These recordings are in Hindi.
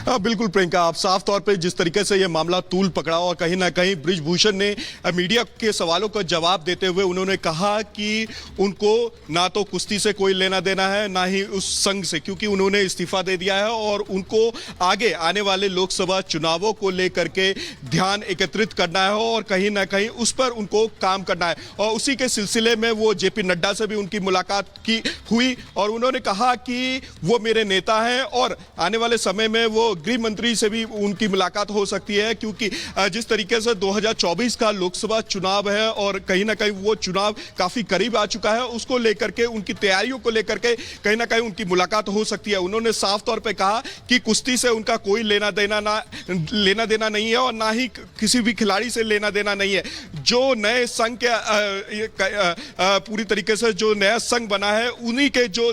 बिल्कुल प्रियंका, आप साफ तौर पे जिस तरीके से ये मामला तूल पकड़ा और कहीं ना कहीं बृजभूषण ने मीडिया के सवालों का जवाब देते हुए उन्होंने कहा कि उनको ना तो कुश्ती से कोई लेना देना है ना ही उस संघ से, क्योंकि उन्होंने इस्तीफा दे दिया है और उनको आगे आने वाले लोकसभा चुनावों को लेकर के ध्यान एकत्रित करना है और कहीं ना कहीं उस पर उनको काम करना है। और उसी के सिलसिले में वो जेपी नड्डा से भी उनकी मुलाकात की हुई और उन्होंने कहा कि वो मेरे नेता हैं और आने वाले समय में वो गृह मंत्री से भी उनकी मुलाकात हो सकती है, क्योंकि जिस तरीके से 2024 का लोकसभा चुनाव है और कहीं ना कहीं वो चुनाव काफी करीब आ चुका है, उसको लेकर के उनकी तैयारियों को लेकर के कहीं ना कहीं उनकी मुलाकात हो सकती है। उन्होंने साफ तौर पे कहा कि कुश्ती से उनका कोई लेना देना नहीं है और ना ही किसी भी खिलाड़ी से लेना देना नहीं है। जो नए संघ के पूरी तरीके से जो नया संघ बना है उन्हीं के जो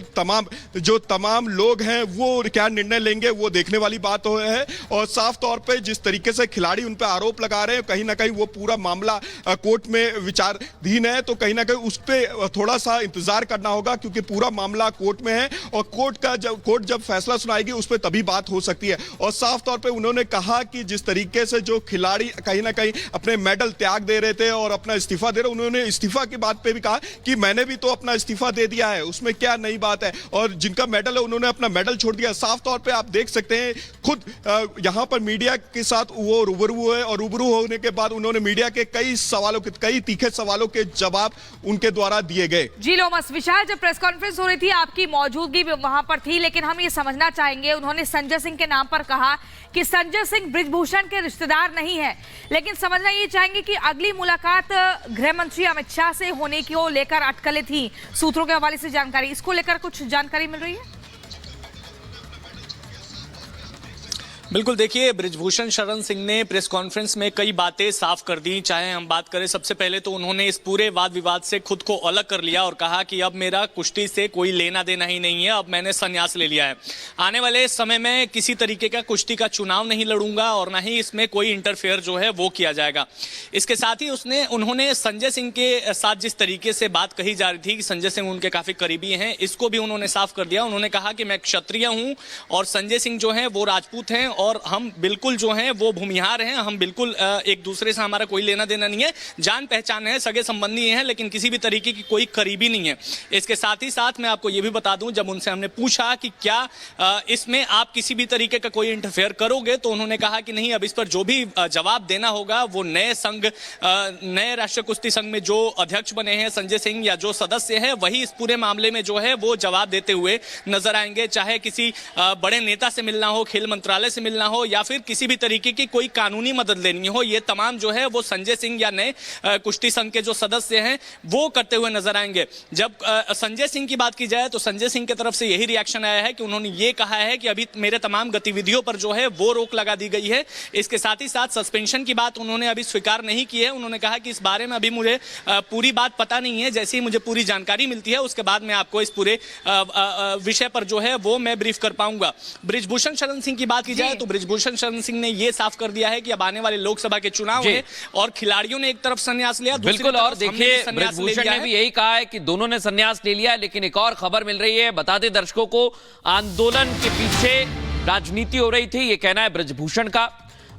तमाम लोग हैं वो क्या निर्णय लेंगे वो देखने वाली बात है। और साफ तौर पे जिस तरीके से खिलाड़ी उन पे आरोप लगा रहे हैं, कहीं ना कहीं वो पूरा मामला कोर्ट में विचाराधीन है, तो कहीं ना कहीं उस पे थोड़ा सा इंतजार करना होगा, क्योंकि पूरा मामला कोर्ट में है और कोर्ट जब फैसला सुनाएगी उस पर तभी बात हो सकती है। और साफ तौर पे उन्होंने कहा कि जिस तरीके से जो खिलाड़ी कहीं ना कहीं अपने मेडल त्याग दे रहे थे और अपना इस्तीफा दे रहे, उन्होंने इस्तीफा की बात पे भी कहा कि मैंने भी तो अपना इस्तीफा दे दिया है, उसमें क्या नई बात है। और जिनका मेडल है उन्होंने अपना मेडल छोड़ दिया। साफ तौर पे आप देख सकते हैं खुद यहां पर मीडिया के साथ वो रूबरू हुए और रूबरू होने के बाद उन्होंने मीडिया के कई तीखे सवालों के जवाब उनके द्वारा दिए गए। जी लोमस, विशाल, जब प्रेस कॉन्फ्रेंस हो रही थी आपकी मौजूदगी वहां पर थी, लेकिन हम ये समझना चाहेंगे, उन्होंने संजय सिंह के नाम पर कहा कि संजय सिंह बृजभूषण के रिश्तेदार नहीं है, लेकिन समझना ये चाहेंगे कि अगली मुलाकात गृह मंत्री अमित शाह से होने को लेकर अटकलें थी, सूत्रों के हवाले से जानकारी, इसको लेकर कुछ जानकारी मिल रही है? बिल्कुल, देखिए, बृजभूषण शरण सिंह ने प्रेस कॉन्फ्रेंस में कई बातें साफ कर दी। चाहे हम बात करें, सबसे पहले तो उन्होंने इस पूरे वाद विवाद से खुद को अलग कर लिया और कहा कि अब मेरा कुश्ती से कोई लेना देना ही नहीं है, अब मैंने संन्यास ले लिया है। आने वाले समय में किसी तरीके का कुश्ती का चुनाव नहीं लड़ूंगा और ना ही इसमें कोई इंटरफेयर जो है वो किया जाएगा। इसके साथ ही उन्होंने संजय सिंह के साथ जिस तरीके से बात कही जा रही थी कि संजय सिंह उनके काफी करीबी हैं, इसको भी उन्होंने साफ कर दिया। उन्होंने कहा कि मैं क्षत्रिय हूं और संजय सिंह जो है वो राजपूत हैं और हम बिल्कुल जो हैं वो भूमिहार हैं, हम बिल्कुल एक दूसरे से हमारा कोई लेना देना नहीं है, जान पहचान है, सगे संबंधी हैं, लेकिन किसी भी तरीके की कोई करीबी नहीं है। इसके साथ ही साथ मैं आपको ये भी बता दूं, जब उनसे हमने पूछा कि क्या इसमें आप किसी भी तरीके का कोई इंटरफेयर करोगे, तो उन्होंने कहा कि नहीं, अब इस पर जो भी जवाब देना होगा वो नए राष्ट्रीय कुश्ती संघ में जो अध्यक्ष बने हैं संजय सिंह या जो सदस्य है वही इस पूरे मामले में जो है वो जवाब देते हुए नजर आएंगे। चाहे किसी बड़े नेता से मिलना हो, खेल मंत्रालय से मिलना हो या फिर किसी भी तरीके की कोई कानूनी मदद लेनी हो, ये तमाम जो है वो संजय सिंह या नए कुश्ती संघ के जो सदस्य हैं वो करते हुए नजर आएंगे। जब संजय सिंह की बात की जाए तो संजय सिंह की तरफ से यही रिएक्शन आया है कि उन्होंने ये कहा है कि अभी मेरे तमाम गतिविधियों पर जो है वो रोक लगा दी गई है। इसके साथ ही साथ सस्पेंशन की बात उन्होंने अभी स्वीकार नहीं की है। उन्होंने कहा कि इस बारे में अभी मुझे पूरी बात पता नहीं है, जैसे ही मुझे पूरी जानकारी मिलती है उसके बाद मैं आपको इस पूरे विषय पर जो है वो मैं ब्रीफ कर पाऊंगा। बृजभूषण शरण सिंह की बात की जाए तो बृजभूषण शरण सिंह ने यह साफ कर दिया है कि अब आने वाले लोकसभा के चुनाव है और खिलाड़ियों ने एक तरफ संन्यास लिया, बिल्कुल, और देखिए बृजभूषण ने भी यही कहा है कि दोनों ने संन्यास ले लिया है। लेकिन एक और खबर मिल रही है, बता दें दर्शकों को, आंदोलन के पीछे राजनीति हो रही थी, ये कहना है बृजभूषण का।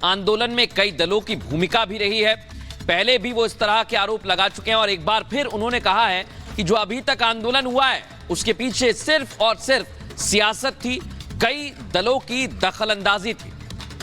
आंदोलन में कई दलों की भूमिका भी रही है, पहले भी वो इस तरह के आरोप लगा चुके हैं और एक बार फिर उन्होंने कहा है कि जो अभी तक आंदोलन हुआ है उसके पीछे सिर्फ और सिर्फ सियासत थी, कई दलों की दखलंदाजी थी।